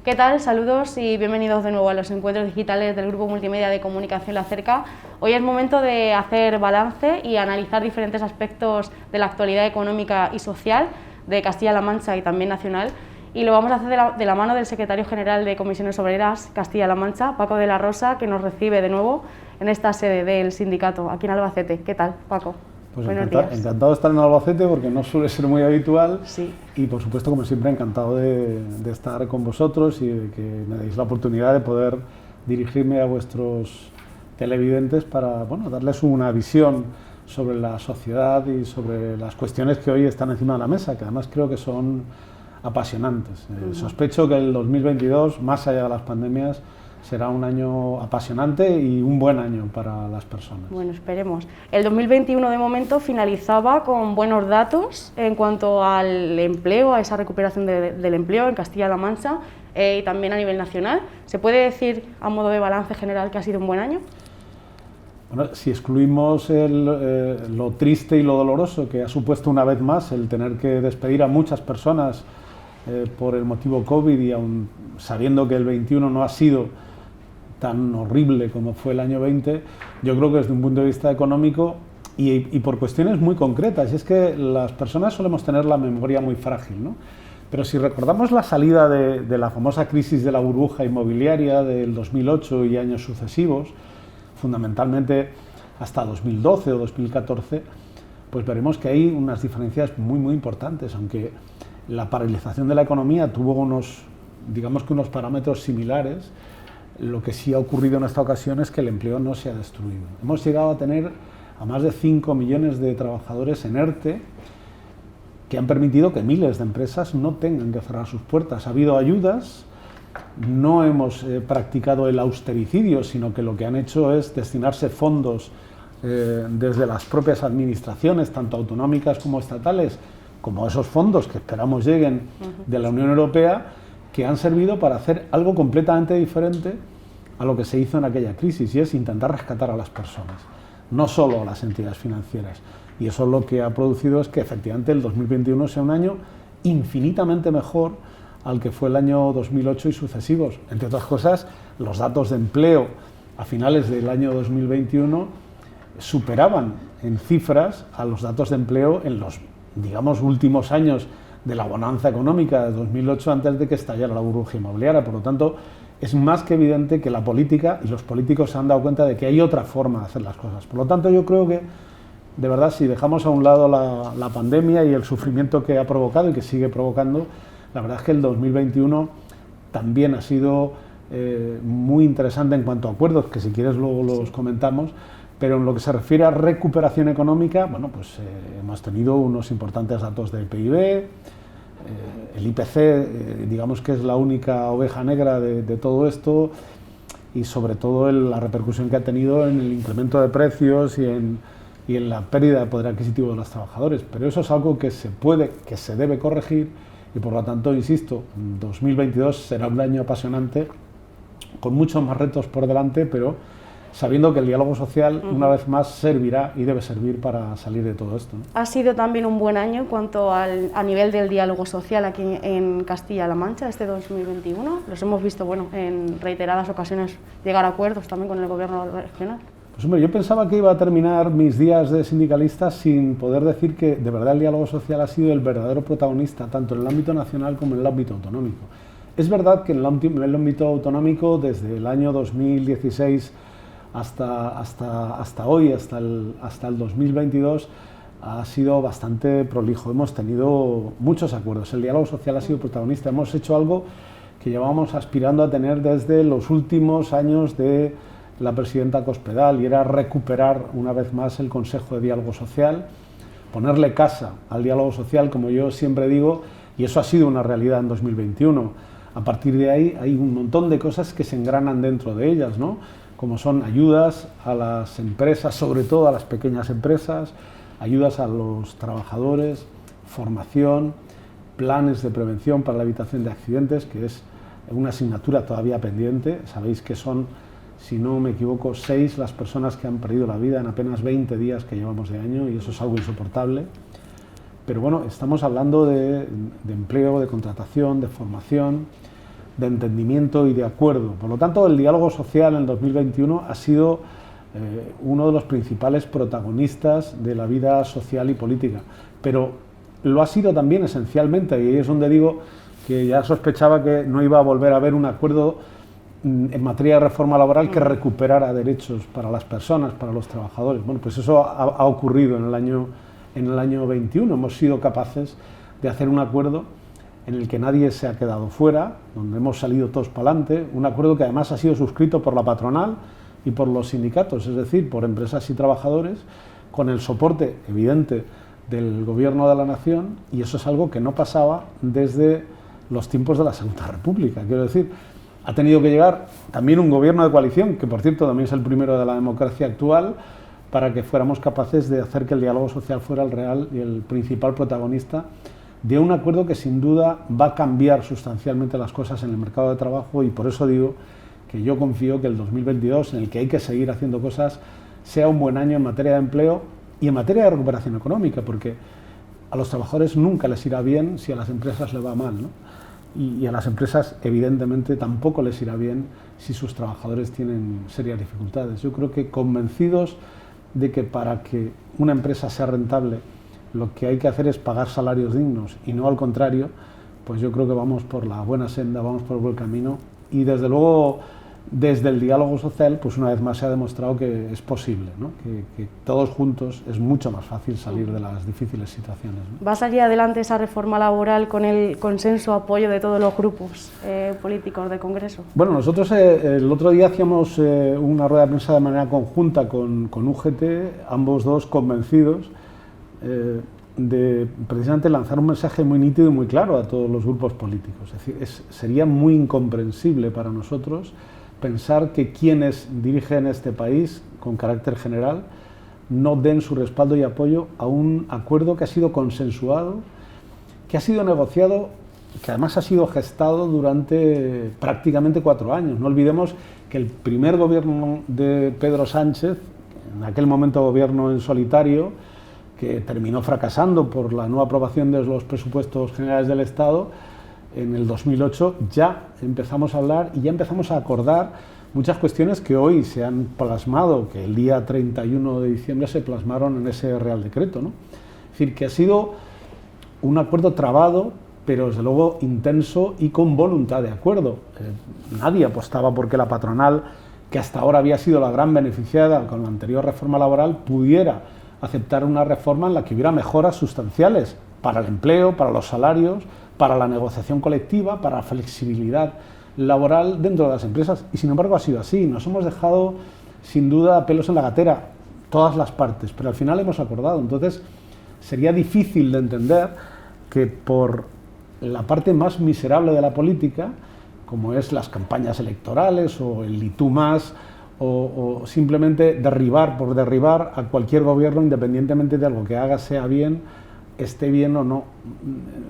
¿Qué tal? Saludos y bienvenidos de nuevo a los encuentros digitales del Grupo Multimedia de Comunicación La Cerca. Hoy es momento de hacer balance y analizar diferentes aspectos de la actualidad económica y social de Castilla-La Mancha y también nacional, y lo vamos a hacer de la mano del secretario general de Comisiones Obreras Castilla-La Mancha, Paco de la Rosa, que nos recibe de nuevo en esta sede del sindicato, aquí en Albacete. ¿Qué tal, Paco? Pues encantado de estar en Albacete, porque no suele ser muy habitual. Sí. Y por supuesto, como siempre, encantado de estar con vosotros y de que me deis la oportunidad de poder dirigirme a vuestros televidentes para, bueno, darles una visión sobre la sociedad y sobre las cuestiones que hoy están encima de la mesa, que además creo que son apasionantes. Sospecho que el 2022, más allá de las pandemias, será un año apasionante y un buen año para las personas. Bueno, esperemos. El 2021 de momento finalizaba con buenos datos en cuanto al empleo, a esa recuperación del empleo en Castilla-La Mancha y también a nivel nacional. ¿Se puede decir, a modo de balance general, que ha sido un buen año? Bueno, si excluimos lo triste y lo doloroso que ha supuesto una vez más el tener que despedir a muchas personas por el motivo COVID, y aun sabiendo que el 21 no ha sido tan horrible como fue el año 20, yo creo que desde un punto de vista económico y por cuestiones muy concretas, y es que las personas solemos tener la memoria muy frágil, ¿no? Pero si recordamos la salida de la famosa crisis de la burbuja inmobiliaria del 2008 y años sucesivos, fundamentalmente hasta 2012 o 2014, pues veremos que hay unas diferencias muy importantes, aunque la paralización de la economía tuvo unos parámetros similares. Lo que sí ha ocurrido en esta ocasión es que el empleo no se ha destruido. Hemos llegado a tener a más de 5 millones de trabajadores en ERTE, que han permitido que miles de empresas no tengan que cerrar sus puertas. Ha habido ayudas, no hemos practicado el austericidio, sino que lo que han hecho es destinarse fondos desde las propias administraciones, tanto autonómicas como estatales, como esos fondos que esperamos lleguen de la Unión Europea, que han servido para hacer algo completamente diferente a lo que se hizo en aquella crisis, y es intentar rescatar a las personas, no solo a las entidades financieras. Y eso lo que ha producido es que efectivamente el 2021 sea un año infinitamente mejor al que fue el año 2008 y sucesivos. Entre otras cosas, los datos de empleo a finales del año 2021 superaban en cifras a los datos de empleo en los, últimos años de la bonanza económica de 2008, antes de que estallara la burbuja inmobiliaria. Por lo tanto, es más que evidente que la política y los políticos se han dado cuenta de que hay otra forma de hacer las cosas. Por lo tanto, yo creo que, de verdad, si dejamos a un lado la pandemia y el sufrimiento que ha provocado y que sigue provocando, la verdad es que el 2021 también ha sido muy interesante en cuanto a acuerdos, que si quieres luego los comentamos. Pero en lo que se refiere a recuperación económica, bueno, pues hemos tenido unos importantes datos del PIB, el IPC, digamos que es la única oveja negra de todo esto, y sobre todo la repercusión que ha tenido en el incremento de precios y en la pérdida de poder adquisitivo de los trabajadores. Pero eso es algo que se debe corregir, y por lo tanto, insisto, 2022 será un año apasionante, con muchos más retos por delante, pero sabiendo que el diálogo social, una vez más, servirá y debe servir para salir de todo esto, ¿no? Ha sido también un buen año en cuanto a nivel del diálogo social aquí en Castilla-La Mancha, este 2021. Los hemos visto, en reiteradas ocasiones llegar a acuerdos también con el gobierno regional. Pues hombre, yo pensaba que iba a terminar mis días de sindicalista sin poder decir que de verdad el diálogo social ha sido el verdadero protagonista, tanto en el ámbito nacional como en el ámbito autonómico. Es verdad que en el ámbito autonómico, desde el año 2016 hasta hoy, hasta el 2022, ha sido bastante prolijo. Hemos tenido muchos acuerdos, el diálogo social ha sido protagonista. Hemos hecho algo que llevábamos aspirando a tener desde los últimos años de la presidenta Cospedal, y era recuperar una vez más el Consejo de Diálogo Social, ponerle casa al diálogo social, como yo siempre digo, y eso ha sido una realidad en 2021. A partir de ahí hay un montón de cosas que se engranan dentro de ellas, ¿no? Como son ayudas a las empresas, sobre todo a las pequeñas empresas, ayudas a los trabajadores, formación, planes de prevención para la evitación de accidentes, que es una asignatura todavía pendiente. Sabéis que son, si no me equivoco, 6 las personas que han perdido la vida en apenas 20 días que llevamos de año, y eso es algo insoportable. Pero bueno, estamos hablando de empleo, de contratación, de formación, de entendimiento y de acuerdo. Por lo tanto, el diálogo social en 2021 ha sido uno de los principales protagonistas de la vida social y política, pero lo ha sido también esencialmente, y ahí es donde digo que ya sospechaba que no iba a volver a haber un acuerdo en materia de reforma laboral que recuperara derechos para las personas, para los trabajadores. Bueno, pues eso ha ocurrido en el año 21. Hemos sido capaces de hacer un acuerdo en el que nadie se ha quedado fuera, donde hemos salido todos para adelante, un acuerdo que además ha sido suscrito por la patronal y por los sindicatos, es decir, por empresas y trabajadores, con el soporte evidente del Gobierno de la Nación, y eso es algo que no pasaba desde los tiempos de la Segunda República. Quiero decir, ha tenido que llegar también un gobierno de coalición, que por cierto también es el primero de la democracia actual, para que fuéramos capaces de hacer que el diálogo social fuera el real y el principal protagonista de un acuerdo que sin duda va a cambiar sustancialmente las cosas en el mercado de trabajo, y por eso digo que yo confío que el 2022, en el que hay que seguir haciendo cosas, sea un buen año en materia de empleo y en materia de recuperación económica, porque a los trabajadores nunca les irá bien si a las empresas les va mal, ¿no? Y a las empresas evidentemente tampoco les irá bien si sus trabajadores tienen serias dificultades. Yo creo que convencidos de que para que una empresa sea rentable lo que hay que hacer es pagar salarios dignos y no al contrario, pues yo creo que vamos por la buena senda, vamos por el buen camino, y desde luego desde el diálogo social, pues una vez más se ha demostrado que es posible, ¿no? Que todos juntos es mucho más fácil salir de las difíciles situaciones, ¿no? ¿Va a salir adelante esa reforma laboral con el consenso, apoyo de todos los grupos políticos del Congreso? Bueno, nosotros el otro día hacíamos una rueda de prensa de manera conjunta con UGT, ambos dos convencidos de precisamente lanzar un mensaje muy nítido y muy claro a todos los grupos políticos. Es decir, sería muy incomprensible para nosotros pensar que quienes dirigen este país con carácter general no den su respaldo y apoyo a un acuerdo que ha sido consensuado, que ha sido negociado, que además ha sido gestado durante prácticamente 4 años. No olvidemos que el primer gobierno de Pedro Sánchez, en aquel momento gobierno en solitario, que terminó fracasando por la no aprobación de los presupuestos generales del Estado, en el 2008 ya empezamos a hablar y ya empezamos a acordar muchas cuestiones que hoy se han plasmado, que el día 31 de diciembre se plasmaron en ese Real Decreto, ¿no? Es decir, que ha sido un acuerdo trabado, pero desde luego intenso y con voluntad de acuerdo. Nadie apostaba porque la patronal, que hasta ahora había sido la gran beneficiada con la anterior reforma laboral, pudiera aceptar una reforma en la que hubiera mejoras sustanciales para el empleo, para los salarios, para la negociación colectiva, para la flexibilidad laboral dentro de las empresas. Y sin embargo ha sido así. Nos hemos dejado sin duda pelos en la gatera todas las partes, pero al final hemos acordado. Entonces sería difícil de entender que por la parte más miserable de la política, como es las campañas electorales o el y tú más, o simplemente derribar por derribar a cualquier gobierno, independientemente de algo que haga sea bien, esté bien o no.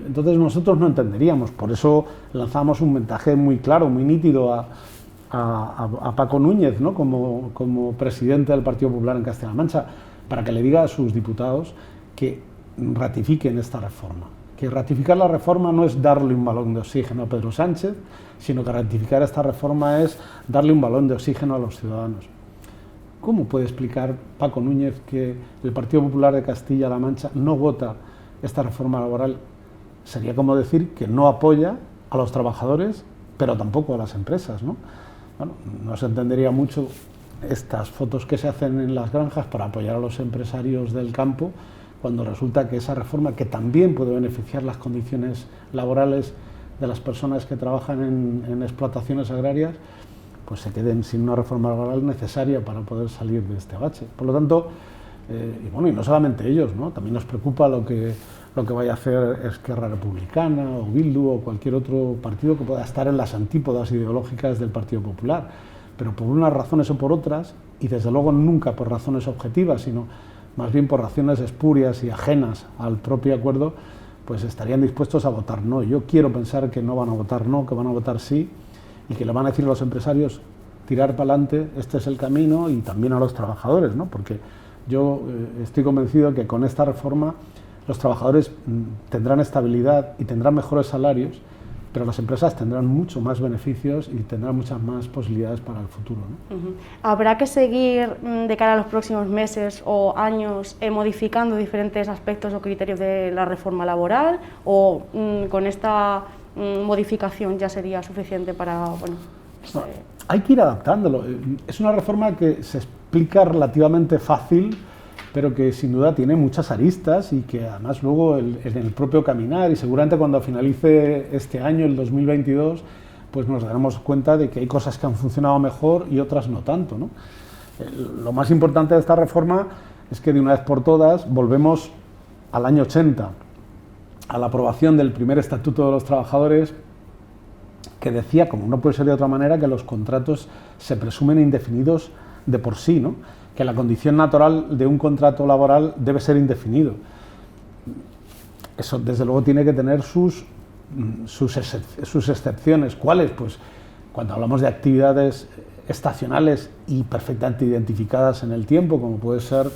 Entonces nosotros no entenderíamos, por eso lanzamos un mensaje muy claro, muy nítido a Paco Núñez, ¿no? como presidente del Partido Popular en Castilla-La Mancha, para que le diga a sus diputados que ratifiquen esta reforma. Que ratificar la reforma no es darle un balón de oxígeno a Pedro Sánchez, sino que ratificar esta reforma es darle un balón de oxígeno a los ciudadanos. ¿Cómo puede explicar Paco Núñez que el Partido Popular de Castilla-La Mancha no vota esta reforma laboral? Sería como decir que no apoya a los trabajadores, pero tampoco a las empresas, ¿no? Bueno, no se entendería mucho estas fotos que se hacen en las granjas para apoyar a los empresarios del campo, cuando resulta que esa reforma, que también puede beneficiar las condiciones laborales de las personas que trabajan en explotaciones agrarias, pues se queden sin una reforma laboral necesaria para poder salir de este bache. Por lo tanto, y no solamente ellos, ¿no? También nos preocupa lo que vaya a hacer Esquerra Republicana o Bildu o cualquier otro partido que pueda estar en las antípodas ideológicas del Partido Popular, pero por unas razones o por otras, y desde luego nunca por razones objetivas, sino más bien por razones espurias y ajenas al propio acuerdo, pues estarían dispuestos a votar no. Yo quiero pensar que no van a votar no, que van a votar sí, y que le van a decir a los empresarios tirar para adelante, este es el camino, y también a los trabajadores, ¿no? Porque yo estoy convencido que con esta reforma los trabajadores tendrán estabilidad y tendrán mejores salarios, pero las empresas tendrán mucho más beneficios y tendrán muchas más posibilidades para el futuro, ¿no? ¿Habrá que seguir de cara a los próximos meses o años modificando diferentes aspectos o criterios de la reforma laboral, o con esta modificación ya sería suficiente para, bueno, no, hay que ir adaptándolo? Es una reforma que se explica relativamente fácil, pero que sin duda tiene muchas aristas y que además luego en el propio caminar, y seguramente cuando finalice este año, el 2022, pues nos daremos cuenta de que hay cosas que han funcionado mejor y otras no tanto, ¿no? Lo más importante de esta reforma es que de una vez por todas volvemos al año 80, a la aprobación del primer Estatuto de los Trabajadores, que decía, como no puede ser de otra manera, que los contratos se presumen indefinidos de por sí, ¿no? Que la condición natural de un contrato laboral debe ser indefinido. Eso, desde luego, tiene que tener sus excepciones. ¿Cuáles? Pues cuando hablamos de actividades estacionales y perfectamente identificadas en el tiempo, como puede ser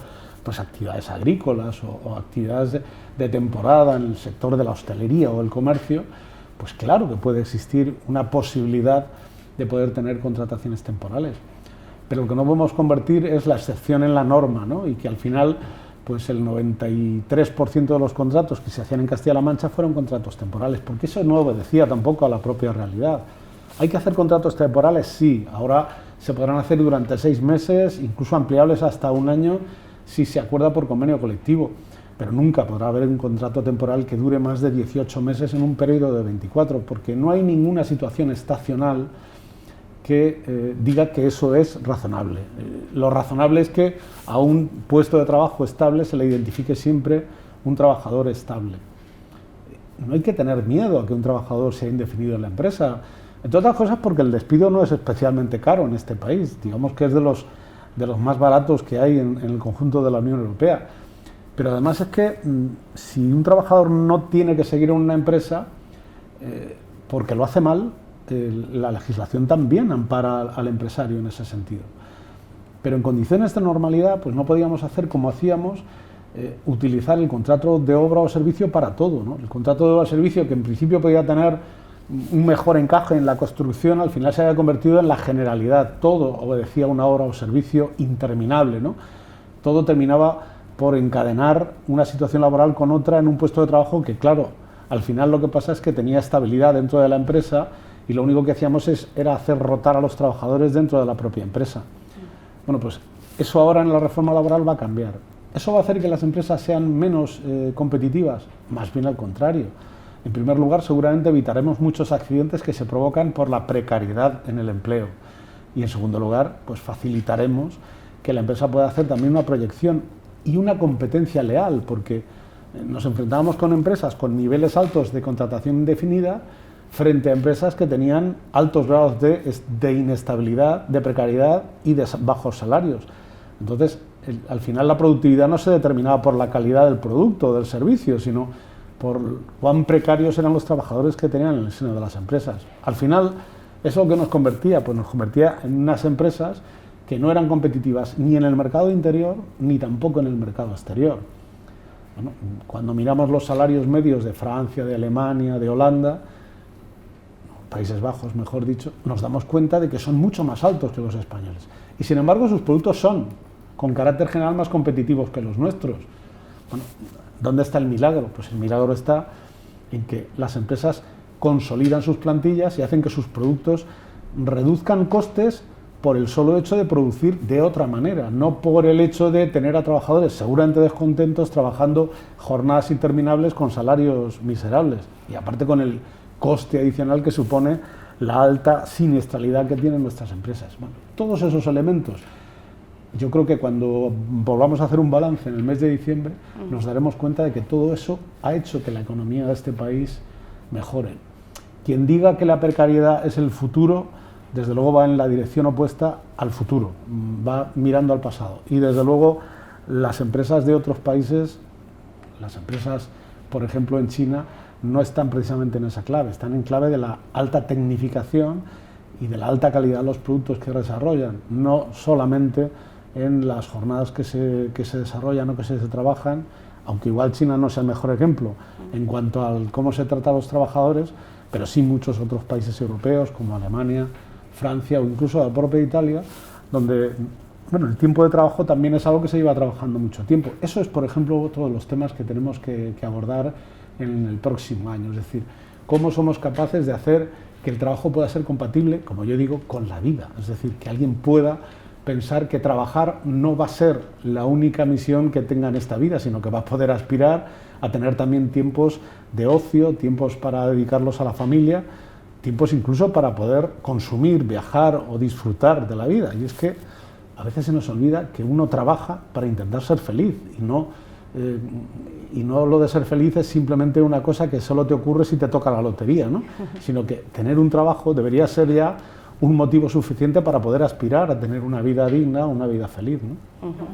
pues actividades agrícolas o actividades de temporada en el sector de la hostelería o el comercio, pues claro que puede existir una posibilidad de poder tener contrataciones temporales. Pero lo que no podemos convertir es la excepción en la norma, ¿no? Y que al final pues el 93% de los contratos que se hacían en Castilla-La Mancha fueron contratos temporales, porque eso no obedecía tampoco a la propia realidad. ¿Hay que hacer contratos temporales? Sí, ahora se podrán hacer durante 6 meses, incluso ampliables hasta 1 año, si se acuerda por convenio colectivo, pero nunca podrá haber un contrato temporal que dure más de 18 meses en un periodo de 24, porque no hay ninguna situación estacional que diga que eso es razonable. Lo razonable es que a un puesto de trabajo estable se le identifique siempre un trabajador estable. No hay que tener miedo a que un trabajador sea indefinido en la empresa, entre otras cosas porque el despido no es especialmente caro en este país, digamos que es de los más baratos que hay en el conjunto de la Unión Europea. Pero además es que si un trabajador no tiene que seguir en una empresa porque lo hace mal, la legislación también ampara al empresario en ese sentido. Pero en condiciones de normalidad, pues no podíamos hacer como hacíamos, utilizar el contrato de obra o servicio para todo, ¿no? El contrato de obra o servicio, que en principio podía tener un mejor encaje en la construcción, al final se había convertido en la generalidad. Todo obedecía a una obra o servicio interminable, ¿no? Todo terminaba por encadenar una situación laboral con otra en un puesto de trabajo que, claro, al final lo que pasa es que tenía estabilidad dentro de la empresa y lo único que hacíamos era hacer rotar a los trabajadores dentro de la propia empresa. Bueno, pues eso ahora en la reforma laboral va a cambiar. ¿Eso va a hacer que las empresas sean menos competitivas? Más bien al contrario. En primer lugar, seguramente evitaremos muchos accidentes que se provocan por la precariedad en el empleo. Y en segundo lugar, pues facilitaremos que la empresa pueda hacer también una proyección y una competencia leal, porque nos enfrentábamos con empresas con niveles altos de contratación indefinida frente a empresas que tenían altos grados de inestabilidad, de precariedad y de bajos salarios. Entonces, al final la productividad no se determinaba por la calidad del producto o del servicio, sino por cuán precarios eran los trabajadores que tenían en el seno de las empresas. Al final, ¿eso qué nos convertía? Pues nos convertía en unas empresas que no eran competitivas ni en el mercado interior ni tampoco en el mercado exterior. Bueno, cuando miramos los salarios medios de Francia, de Alemania, de Holanda, Países Bajos, mejor dicho, nos damos cuenta de que son mucho más altos que los españoles. Y sin embargo, sus productos son, con carácter general, más competitivos que los nuestros. Bueno, ¿dónde está el milagro? Pues el milagro está en que las empresas consolidan sus plantillas y hacen que sus productos reduzcan costes por el solo hecho de producir de otra manera, no por el hecho de tener a trabajadores seguramente descontentos trabajando jornadas interminables con salarios miserables y aparte con el coste adicional que supone la alta siniestralidad que tienen nuestras empresas. Bueno, todos esos elementos, yo creo que cuando volvamos a hacer un balance en el mes de diciembre, nos daremos cuenta de que todo eso ha hecho que la economía de este país mejore. Quien diga que la precariedad es el futuro, desde luego va en la dirección opuesta al futuro, va mirando al pasado. Y desde luego las empresas de otros países, las empresas, por ejemplo, en China, no están precisamente en esa clave, están en clave de la alta tecnificación y de la alta calidad de los productos que desarrollan, no solamente en las jornadas que se desarrollan o que se trabajan, aunque igual China no sea el mejor ejemplo en cuanto a cómo se trata a los trabajadores, pero sí muchos otros países europeos como Alemania, Francia o incluso la propia Italia, donde bueno, el tiempo de trabajo también es algo que se lleva trabajando mucho tiempo. Eso es, por ejemplo, otro de los temas que tenemos que abordar en el próximo año, es decir, cómo somos capaces de hacer que el trabajo pueda ser compatible, como yo digo, con la vida, es decir, que alguien pueda pensar que trabajar no va a ser la única misión que tenga en esta vida, sino que va a poder aspirar a tener también tiempos de ocio, tiempos para dedicarlos a la familia, tiempos incluso para poder consumir, viajar o disfrutar de la vida. Y es que a veces se nos olvida que uno trabaja para intentar ser feliz y no lo de ser feliz es simplemente una cosa que solo te ocurre si te toca la lotería, ¿no? Sino que tener un trabajo debería ser ya un motivo suficiente para poder aspirar a tener una vida digna, una vida feliz, ¿no?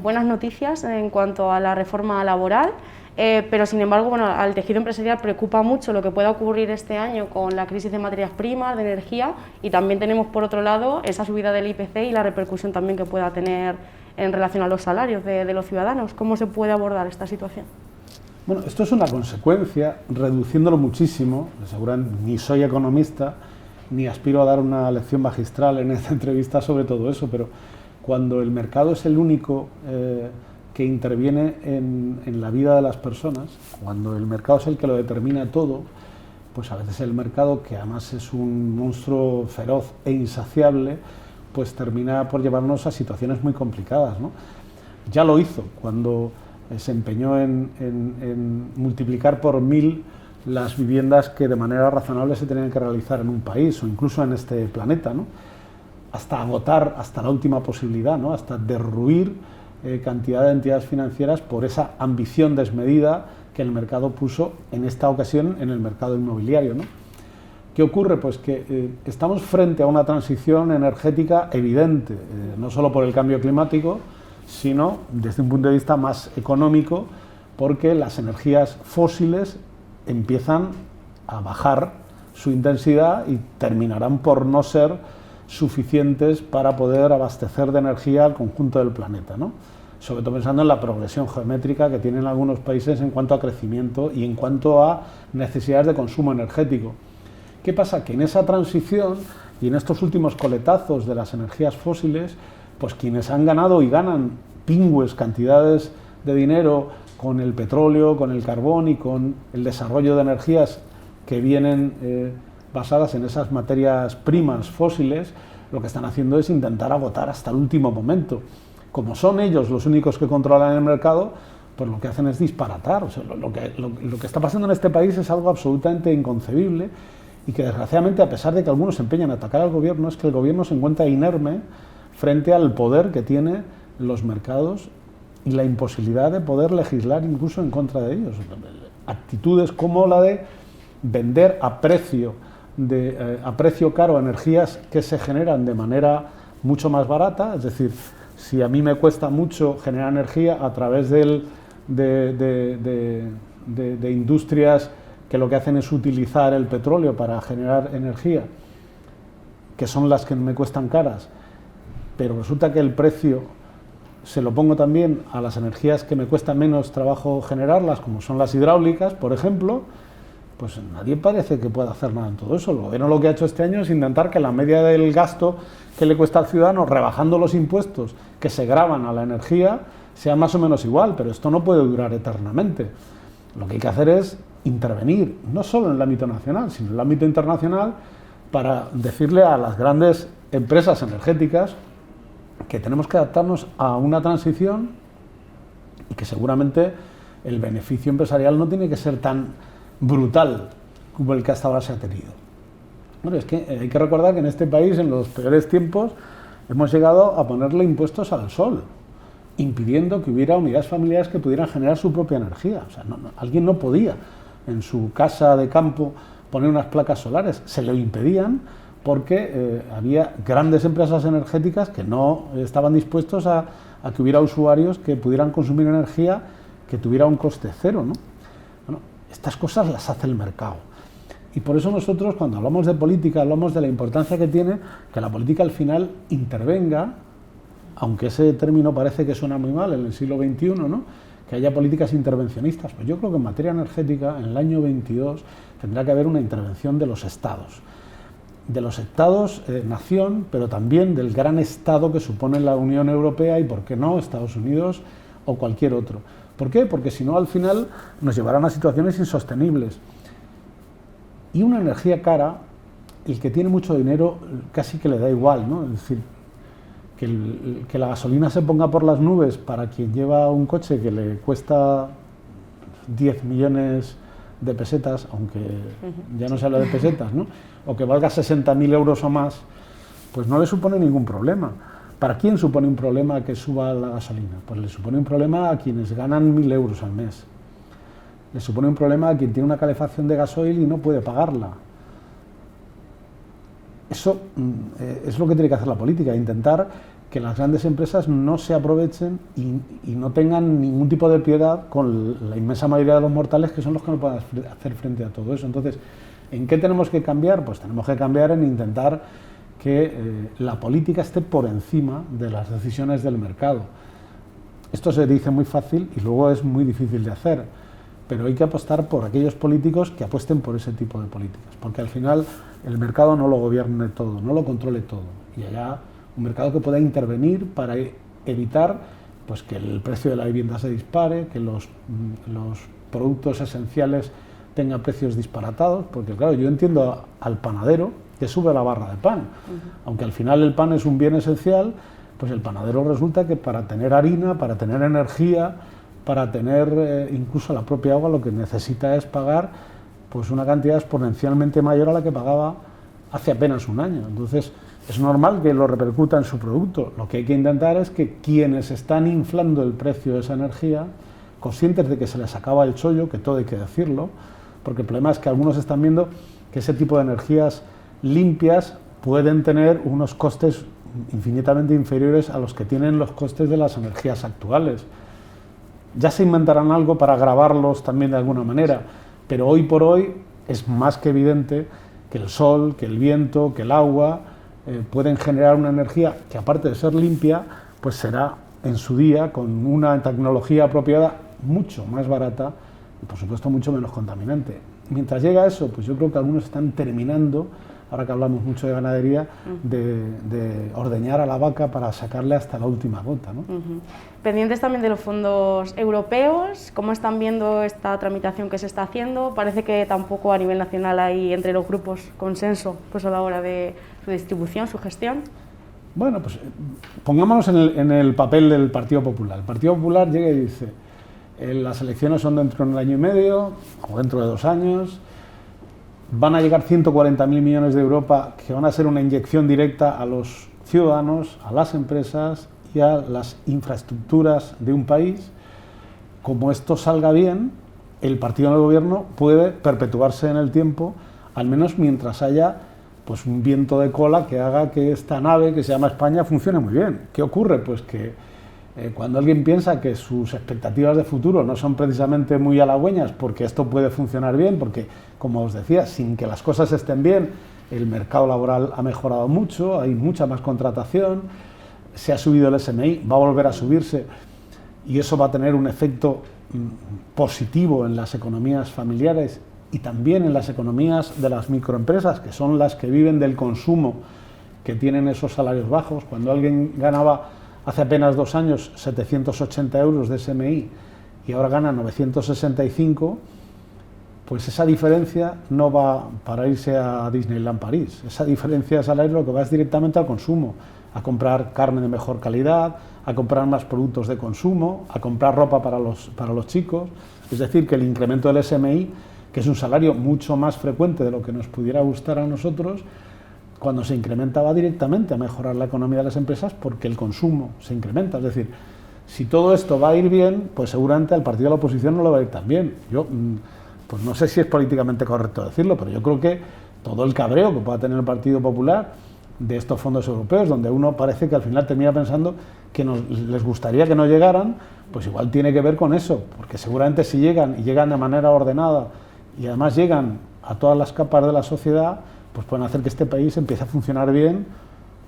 Buenas noticias en cuanto a la reforma laboral, pero sin embargo, bueno, al tejido empresarial preocupa mucho lo que pueda ocurrir este año con la crisis de materias primas, de energía, y también tenemos por otro lado esa subida del IPC y la repercusión también que pueda tener en relación a los salarios de los ciudadanos. ¿Cómo se puede abordar esta situación? Bueno, esto es una consecuencia, reduciéndolo muchísimo, seguramente ni soy economista, ni aspiro a dar una lección magistral en esta entrevista sobre todo eso, pero cuando el mercado es el único que interviene en la vida de las personas, cuando el mercado es el que lo determina todo, pues a veces el mercado, que además es un monstruo feroz e insaciable, pues termina por llevarnos a situaciones muy complicadas, ¿no? Ya lo hizo cuando se empeñó en multiplicar por 1000 las viviendas que de manera razonable se tenían que realizar en un país o incluso en este planeta, ¿no? Hasta agotar, hasta la última posibilidad, ¿no? Hasta derruir cantidad de entidades financieras por esa ambición desmedida que el mercado puso en esta ocasión en el mercado inmobiliario, ¿no? ¿Qué ocurre? Pues que estamos frente a una transición energética evidente, no solo por el cambio climático, sino desde un punto de vista más económico, porque las energías fósiles empiezan a bajar su intensidad y terminarán por no ser suficientes para poder abastecer de energía al conjunto del planeta, ¿no? Sobre todo pensando en la progresión geométrica que tienen algunos países en cuanto a crecimiento y en cuanto a necesidades de consumo energético. ¿Qué pasa? Que en esa transición y en estos últimos coletazos de las energías fósiles, pues quienes han ganado y ganan pingües cantidades de dinero con el petróleo, con el carbón y con el desarrollo de energías que vienen basadas en esas materias primas fósiles, lo que están haciendo es intentar agotar hasta el último momento. Como son ellos los únicos que controlan el mercado, pues lo que hacen es disparatar. O sea, lo que está pasando en este país es algo absolutamente inconcebible y que desgraciadamente, a pesar de que algunos se empeñan a atacar al gobierno, es que el gobierno se encuentra inerme frente al poder que tienen los mercados y la imposibilidad de poder legislar incluso en contra de ellos. Actitudes como la de vender a precio caro energías que se generan de manera mucho más barata, es decir, si a mí me cuesta mucho generar energía a través de industrias que lo que hacen es utilizar el petróleo para generar energía, que son las que me cuestan caras, pero resulta que el precio se lo pongo también a las energías que me cuesta menos trabajo generarlas, como son las hidráulicas, por ejemplo, pues nadie parece que pueda hacer nada en todo eso. El gobierno lo que ha hecho este año es intentar que la media del gasto que le cuesta al ciudadano, rebajando los impuestos que se gravan a la energía, sea más o menos igual, pero esto no puede durar eternamente. Lo que hay que hacer es intervenir, no solo en el ámbito nacional, sino en el ámbito internacional, para decirle a las grandes empresas energéticas que tenemos que adaptarnos a una transición y que seguramente el beneficio empresarial no tiene que ser tan brutal como el que hasta ahora se ha tenido. Bueno, es que hay que recordar que en este país, en los peores tiempos, hemos llegado a ponerle impuestos al sol, impidiendo que hubiera unidades familiares que pudieran generar su propia energía. O sea, alguien no podía en su casa de campo poner unas placas solares, se lo impedían porque había grandes empresas energéticas que no estaban dispuestos a que hubiera usuarios que pudieran consumir energía que tuviera un coste cero, ¿no? Bueno, estas cosas las hace el mercado. Y por eso nosotros, cuando hablamos de política, hablamos de la importancia que tiene que la política al final intervenga, aunque ese término parece que suena muy mal en el siglo XXI, ¿no? Que haya políticas intervencionistas. Pues yo creo que en materia energética, en el año 22, tendrá que haber una intervención de los Estados. Nación, pero también del gran Estado que supone la Unión Europea y, por qué no, Estados Unidos o cualquier otro. ¿Por qué? Porque si no, al final nos llevarán a situaciones insostenibles. Y una energía cara, el que tiene mucho dinero casi que le da igual, ¿no? Es decir, que la gasolina se ponga por las nubes para quien lleva un coche que le cuesta 10 millones de pesetas, aunque ya no se habla de pesetas, ¿no? O que valga 60.000 euros o más, pues no le supone ningún problema. ¿Para quién supone un problema que suba la gasolina? Pues le supone un problema a quienes ganan 1.000 euros al mes. Le supone un problema a quien tiene una calefacción de gasoil y no puede pagarla. Eso es lo que tiene que hacer la política, intentar que las grandes empresas no se aprovechen y no tengan ningún tipo de piedad con la inmensa mayoría de los mortales, que son los que no pueden hacer frente a todo eso. Entonces, ¿en qué tenemos que cambiar? Pues tenemos que cambiar en intentar que la política esté por encima de las decisiones del mercado. Esto se dice muy fácil y luego es muy difícil de hacer, pero hay que apostar por aquellos políticos que apuesten por ese tipo de políticas, porque al final el mercado no lo gobierne todo, no lo controle todo, y haya un mercado que pueda intervenir para evitar pues, que el precio de la vivienda se dispare, que los productos esenciales tengan precios disparatados, porque claro, yo entiendo al panadero que sube la barra de pan, aunque al final el pan es un bien esencial, pues el panadero resulta que para tener harina, para tener energía, para tener incluso la propia agua, lo que necesita es pagar pues una cantidad exponencialmente mayor a la que pagaba hace apenas un año. Entonces, es normal que lo repercuta en su producto. Lo que hay que intentar es que quienes están inflando el precio de esa energía, conscientes de que se les acaba el chollo, que todo hay que decirlo, porque el problema es que algunos están viendo que ese tipo de energías limpias pueden tener unos costes infinitamente inferiores a los que tienen los costes de las energías actuales. Ya se inventarán algo para gravarlos también de alguna manera, pero hoy por hoy es más que evidente que el sol, que el viento, que el agua pueden generar una energía que, aparte de ser limpia, pues será en su día con una tecnología apropiada mucho más barata y, por supuesto, mucho menos contaminante. Mientras llega eso, pues yo creo que algunos están terminando, ahora que hablamos mucho de ganadería, de ordeñar a la vaca para sacarle hasta la última gota, ¿no? Pendientes también de los fondos europeos, ¿cómo están viendo esta tramitación que se está haciendo? Parece que tampoco a nivel nacional hay entre los grupos consenso pues a la hora de su distribución, su gestión. Bueno, pues pongámonos en el papel del Partido Popular. El Partido Popular llega y dice, las elecciones son dentro de un año y medio o dentro de 2 años, van a llegar 140.000 millones de Europa que van a ser una inyección directa a los ciudadanos, a las empresas y a las infraestructuras de un país. Como esto salga bien, el partido en el gobierno puede perpetuarse en el tiempo, al menos mientras haya pues, un viento de cola que haga que esta nave que se llama España funcione muy bien. ¿Qué ocurre? Pues que cuando alguien piensa que sus expectativas de futuro no son precisamente muy halagüeñas porque esto puede funcionar bien, porque, como os decía, sin que las cosas estén bien, el mercado laboral ha mejorado mucho, hay mucha más contratación, se ha subido el SMI, va a volver a subirse y eso va a tener un efecto positivo en las economías familiares y también en las economías de las microempresas, que son las que viven del consumo, que tienen esos salarios bajos. Cuando alguien ganaba hace apenas 2 años 780 euros de SMI y ahora gana 965, pues esa diferencia no va para irse a Disneyland París. Esa diferencia de salario lo que va es directamente al consumo, a comprar carne de mejor calidad, a comprar más productos de consumo, a comprar ropa para los chicos. Es decir, que el incremento del SMI, que es un salario mucho más frecuente de lo que nos pudiera gustar a nosotros, cuando se incrementa va directamente a mejorar la economía de las empresas porque el consumo se incrementa. Es decir, si todo esto va a ir bien, pues seguramente al partido de la oposición no le va a ir tan bien. Yo pues no sé si es políticamente correcto decirlo, pero yo creo que todo el cabreo que pueda tener el Partido Popular de estos fondos europeos, donde uno parece que al final termina pensando que les gustaría que no llegaran, pues igual tiene que ver con eso, porque seguramente si llegan y llegan de manera ordenada y además llegan a todas las capas de la sociedad, pues pueden hacer que este país empiece a funcionar bien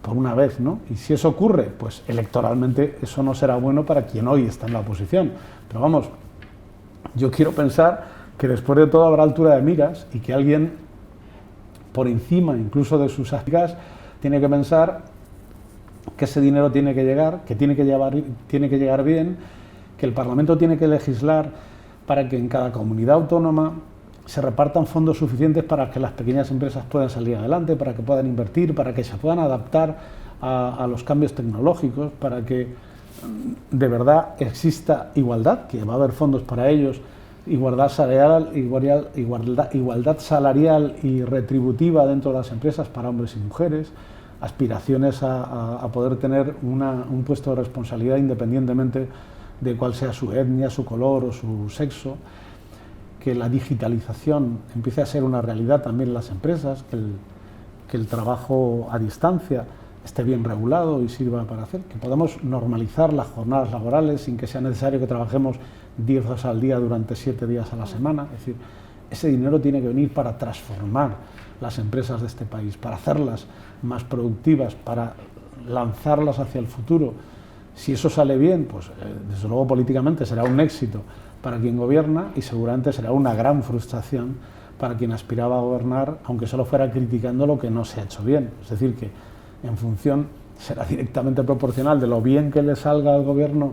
por una vez, ¿no? Y si eso ocurre, pues electoralmente eso no será bueno para quien hoy está en la oposición. Pero vamos, yo quiero pensar que después de todo habrá altura de miras y que alguien por encima incluso de sus áreas tiene que pensar que ese dinero tiene que llegar, que tiene que llegar bien, que el Parlamento tiene que legislar para que en cada comunidad autónoma se repartan fondos suficientes para que las pequeñas empresas puedan salir adelante, para que puedan invertir, para que se puedan adaptar a los cambios tecnológicos, para que de verdad exista igualdad, que va a haber fondos para ellos, igualdad salarial y retributiva dentro de las empresas para hombres y mujeres, aspiraciones a poder tener un puesto de responsabilidad independientemente de cuál sea su etnia, su color o su sexo, que la digitalización empiece a ser una realidad también en las empresas, que el trabajo a distancia esté bien regulado y sirva para hacer, que podamos normalizar las jornadas laborales sin que sea necesario que trabajemos 10 horas al día durante 7 días a la semana. Es decir, ese dinero tiene que venir para transformar las empresas de este país, para hacerlas más productivas, para lanzarlas hacia el futuro. Si eso sale bien, pues desde luego políticamente será un éxito para quien gobierna y seguramente será una gran frustración para quien aspiraba a gobernar, aunque solo fuera criticando lo que no se ha hecho bien. Es decir, que en función será directamente proporcional de lo bien que le salga al gobierno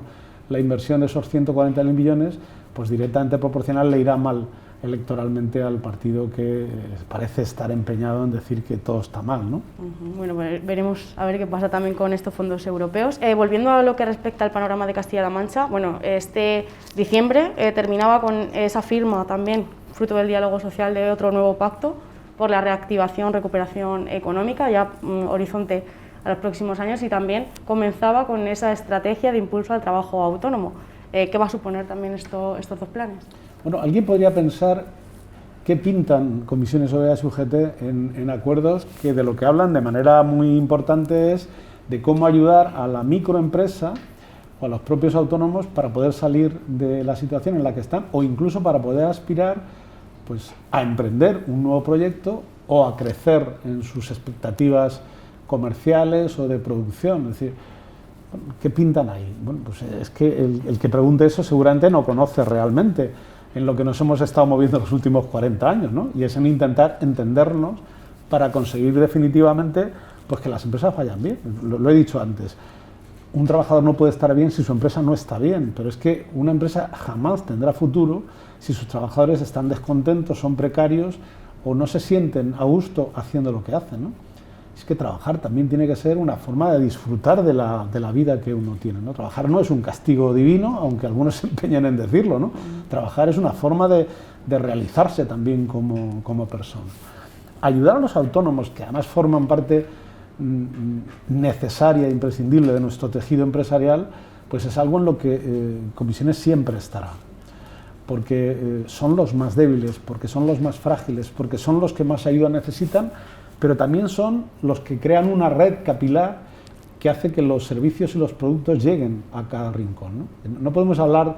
la inversión de esos 140.000 millones, pues directamente proporcional le irá mal electoralmente al partido que parece estar empeñado en decir que todo está mal, ¿no? Bueno, pues veremos a ver qué pasa también con estos fondos europeos. Volviendo a lo que respecta al panorama de Castilla-La Mancha, bueno, este diciembre terminaba con esa firma también, fruto del diálogo social, de otro nuevo pacto por la reactivación, recuperación económica, ya horizonte a los próximos años, y también comenzaba con esa estrategia de impulso al trabajo autónomo. ¿Qué va a suponer también estos dos planes? Bueno, alguien podría pensar qué pintan Comisiones Obreras y UGT en acuerdos que de lo que hablan de manera muy importante es de cómo ayudar a la microempresa o a los propios autónomos para poder salir de la situación en la que están, o incluso para poder aspirar pues a emprender un nuevo proyecto o a crecer en sus expectativas comerciales o de producción. Es decir, ¿qué pintan ahí? Bueno, pues es que el que pregunte eso seguramente no conoce realmente en lo que nos hemos estado moviendo los últimos 40 años, ¿no? Y es en intentar entendernos para conseguir definitivamente pues que las empresas vayan bien. Lo he dicho antes, un trabajador no puede estar bien si su empresa no está bien, pero es que una empresa jamás tendrá futuro si sus trabajadores están descontentos, son precarios o no se sienten a gusto haciendo lo que hacen, ¿no? Es que trabajar también tiene que ser una forma de disfrutar de la vida que uno tiene, ¿no? Trabajar no es un castigo divino, aunque algunos se empeñan en decirlo, ¿no? Trabajar es una forma de realizarse también como persona. Ayudar a los autónomos, que además forman parte necesaria e imprescindible de nuestro tejido empresarial, pues es algo en lo que Comisiones siempre estará. Porque son los más débiles, porque son los más frágiles, porque son los que más ayuda necesitan, pero también son los que crean una red capilar que hace que los servicios y los productos lleguen a cada rincón, ¿no? No podemos hablar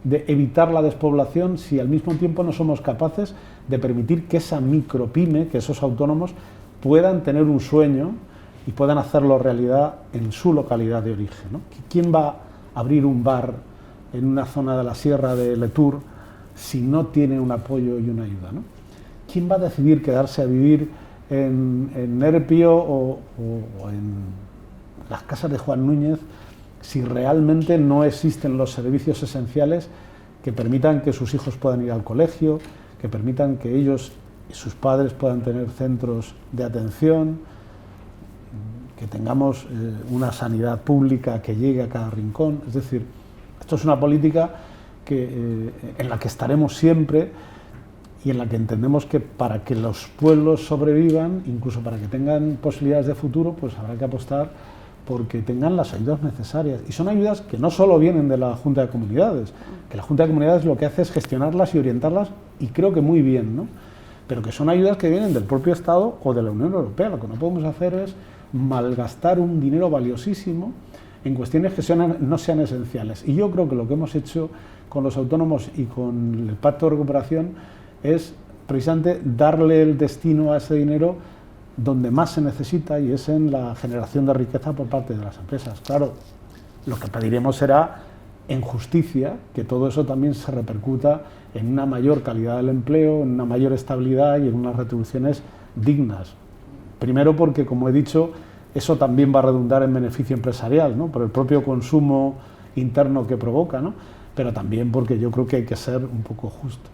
de evitar la despoblación si al mismo tiempo no somos capaces de permitir que esa micropyme, que esos autónomos puedan tener un sueño y puedan hacerlo realidad en su localidad de origen, ¿no? ¿Quién va a abrir un bar en una zona de la sierra de Letour si no tiene un apoyo y una ayuda, ¿no? ¿Quién va a decidir quedarse a vivir en Nerpio o en las casas de Juan Núñez si realmente no existen los servicios esenciales que permitan que sus hijos puedan ir al colegio, que permitan que ellos y sus padres puedan tener centros de atención, que tengamos una sanidad pública que llegue a cada rincón? Es decir, esto es una política en la que estaremos siempre y en la que entendemos que para que los pueblos sobrevivan, incluso para que tengan posibilidades de futuro, pues habrá que apostar porque tengan las ayudas necesarias. Y son ayudas que no solo vienen de la Junta de Comunidades, que la Junta de Comunidades lo que hace es gestionarlas y orientarlas, y creo que muy bien, ¿no? Pero que son ayudas que vienen del propio Estado o de la Unión Europea. Lo que no podemos hacer es malgastar un dinero valiosísimo en cuestiones que no sean esenciales. Y yo creo que lo que hemos hecho con los autónomos y con el Pacto de Recuperación es precisamente darle el destino a ese dinero donde más se necesita, y es en la generación de riqueza por parte de las empresas. Claro, lo que pediremos será en justicia, que todo eso también se repercuta en una mayor calidad del empleo, en una mayor estabilidad y en unas retribuciones dignas. Primero porque, como he dicho, eso también va a redundar en beneficio empresarial, ¿no?, por el propio consumo interno que provoca, ¿no?, pero también porque yo creo que hay que ser un poco justos.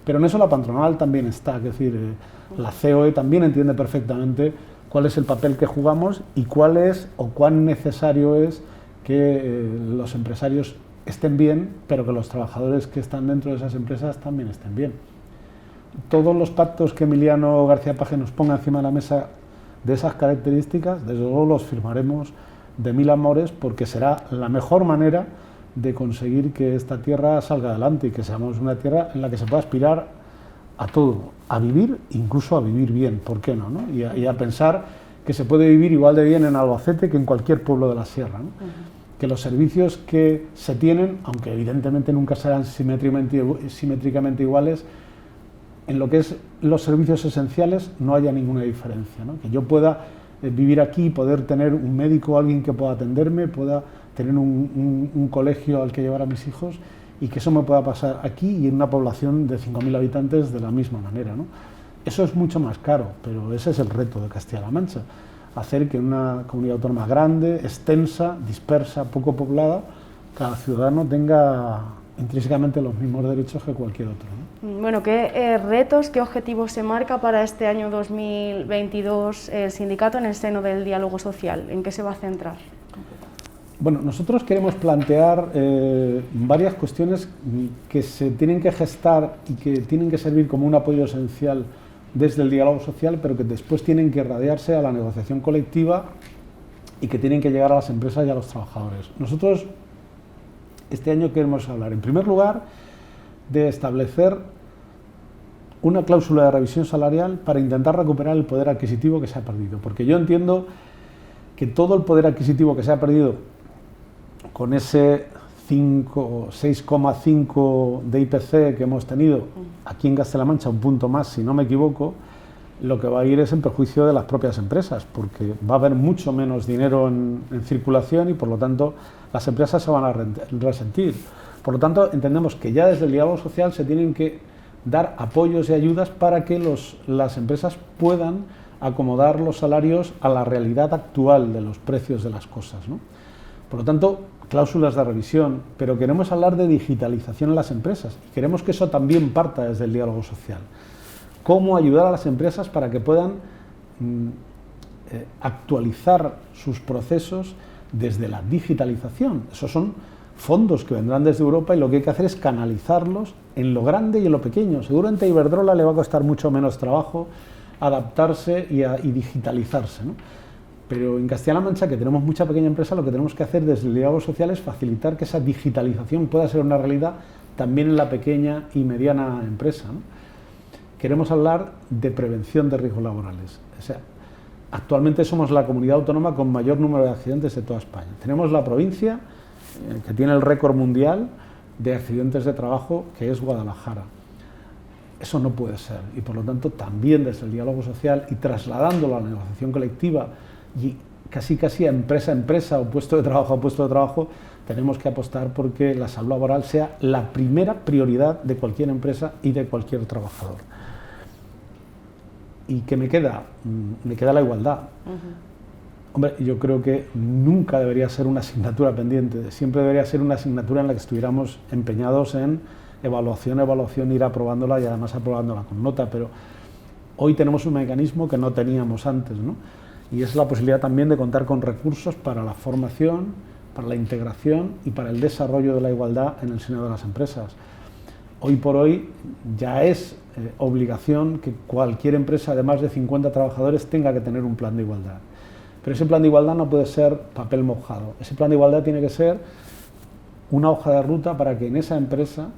Pero en eso la patronal también está, es decir, la COE también entiende perfectamente cuál es el papel que jugamos y cuál es o cuán necesario es que los empresarios estén bien, pero que los trabajadores que están dentro de esas empresas también estén bien. Todos los pactos que Emiliano García Paje nos ponga encima de la mesa de esas características, desde luego los firmaremos de mil amores, porque será la mejor manera de conseguir que esta tierra salga adelante y que seamos una tierra en la que se pueda aspirar a todo, a vivir, incluso a vivir bien, ¿por qué no? Y a pensar que se puede vivir igual de bien en Albacete que en cualquier pueblo de la sierra, ¿no? Que los servicios que se tienen, aunque evidentemente nunca serán simétricamente iguales, en lo que es los servicios esenciales no haya ninguna diferencia, ¿no? Que yo pueda vivir aquí, poder tener un médico, alguien que pueda atenderme, pueda tener un colegio al que llevar a mis hijos, y que eso me pueda pasar aquí y en una población de 5.000 habitantes de la misma manera, ¿no? Eso es mucho más caro, pero ese es el reto de Castilla-La Mancha, hacer que una comunidad autónoma grande, extensa, dispersa, poco poblada, cada ciudadano tenga intrínsecamente los mismos derechos que cualquier otro, ¿no? Bueno, ¿qué retos, qué objetivos se marca para este año 2022 el sindicato en el seno del diálogo social? ¿En qué se va a centrar? Bueno, nosotros queremos plantear varias cuestiones que se tienen que gestar y que tienen que servir como un apoyo esencial desde el diálogo social, pero que después tienen que irradiarse a la negociación colectiva y que tienen que llegar a las empresas y a los trabajadores. Nosotros este año queremos hablar, en primer lugar, de establecer una cláusula de revisión salarial para intentar recuperar el poder adquisitivo que se ha perdido, porque yo entiendo que todo el poder adquisitivo que se ha perdido con ese 6,5 de IPC que hemos tenido aquí en Castilla-La Mancha, un punto más si no me equivoco, lo que va a ir es en perjuicio de las propias empresas, porque va a haber mucho menos dinero en circulación y por lo tanto las empresas se van a resentir. Por lo tanto, entendemos que ya desde el diálogo social se tienen que dar apoyos y ayudas para que las empresas puedan acomodar los salarios a la realidad actual de los precios de las cosas, ¿no? Por lo tanto, cláusulas de revisión, pero queremos hablar de digitalización en las empresas y queremos que eso también parta desde el diálogo social. Cómo ayudar a las empresas para que puedan actualizar sus procesos desde la digitalización. Esos son fondos que vendrán desde Europa y lo que hay que hacer es canalizarlos en lo grande y en lo pequeño. Seguramente a Iberdrola le va a costar mucho menos trabajo adaptarse y digitalizarse, ¿no? Pero en Castilla-La Mancha, que tenemos mucha pequeña empresa, lo que tenemos que hacer desde el diálogo social es facilitar que esa digitalización pueda ser una realidad también en la pequeña y mediana empresa, ¿no? Queremos hablar de prevención de riesgos laborales. O sea, actualmente somos la comunidad autónoma con mayor número de accidentes de toda España. Tenemos la provincia que tiene el récord mundial de accidentes de trabajo, que es Guadalajara. Eso no puede ser, y por lo tanto también desde el diálogo social y trasladándolo a la negociación colectiva y casi a empresa a empresa o puesto de trabajo a puesto de trabajo, tenemos que apostar porque la salud laboral sea la primera prioridad de cualquier empresa y de cualquier trabajador. ¿Y qué me queda? Me queda la igualdad. Hombre, yo creo que nunca debería ser una asignatura pendiente, siempre debería ser una asignatura en la que estuviéramos empeñados en evaluación, ir aprobándola y además aprobándola con nota, pero hoy tenemos un mecanismo que no teníamos antes, ¿no? Y es la posibilidad también de contar con recursos para la formación, para la integración y para el desarrollo de la igualdad en el seno de las empresas. Hoy por hoy ya es obligación que cualquier empresa de más de 50 trabajadores tenga que tener un plan de igualdad. Pero ese plan de igualdad no puede ser papel mojado. Ese plan de igualdad tiene que ser una hoja de ruta para que en esa empresa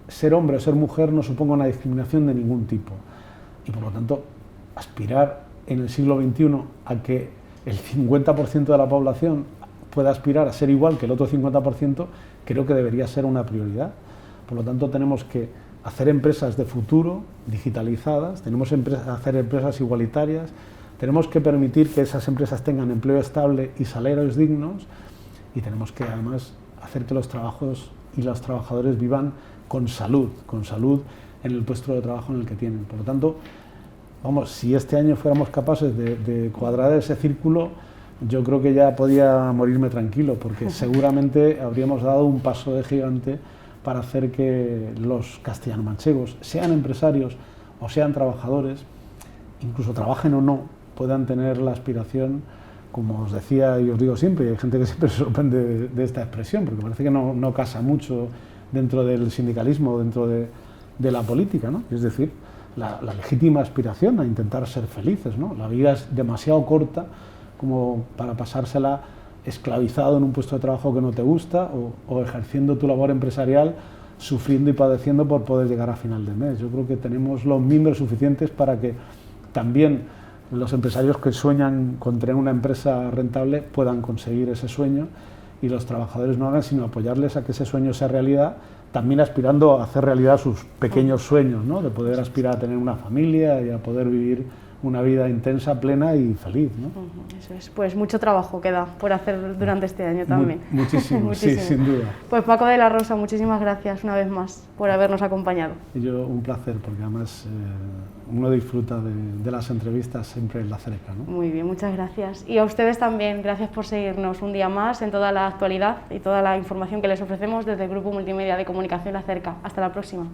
ser hombre o ser mujer no suponga una discriminación de ningún tipo. Y por lo tanto, aspirar en el siglo XXI a que el 50% de la población pueda aspirar a ser igual que el otro 50%, creo que debería ser una prioridad. Por lo tanto, tenemos que hacer empresas de futuro, digitalizadas, tenemos que hacer empresas igualitarias, tenemos que permitir que esas empresas tengan empleo estable y salarios dignos, y tenemos que además hacer que los trabajos y los trabajadores vivan con salud en el puesto de trabajo en el que tienen. Por lo tanto, vamos, si este año fuéramos capaces de cuadrar ese círculo, yo creo que ya podía morirme tranquilo, porque seguramente habríamos dado un paso de gigante para hacer que los castellano-manchegos, sean empresarios o sean trabajadores, incluso trabajen o no, puedan tener la aspiración, como os decía y os digo siempre, y hay gente que siempre se sorprende de esta expresión, porque parece que no casa mucho dentro del sindicalismo, dentro de la política, ¿no? Es decir, la legítima aspiración a intentar ser felices, ¿no? La vida es demasiado corta como para pasársela esclavizado en un puesto de trabajo que no te gusta o ejerciendo tu labor empresarial, sufriendo y padeciendo por poder llegar a final de mes. Yo creo que tenemos los mimbres suficientes para que también los empresarios que sueñan con tener una empresa rentable puedan conseguir ese sueño, y los trabajadores no hagan sino apoyarles a que ese sueño sea realidad, también aspirando a hacer realidad sus pequeños sueños, ¿no? De poder aspirar a tener una familia y a poder vivir una vida intensa, plena y feliz, ¿no? Eso es, pues mucho trabajo queda por hacer durante este año también. Muchísimo, muchísimo, sí, sin duda. Pues Paco de la Rosa, muchísimas gracias una vez más por habernos acompañado. Y yo, un placer, porque además uno disfruta de las entrevistas siempre en La Cerca, ¿no? Muy bien, muchas gracias. Y a ustedes también, gracias por seguirnos un día más en toda la actualidad y toda la información que les ofrecemos desde el Grupo Multimedia de Comunicación La Cerca. Hasta la próxima.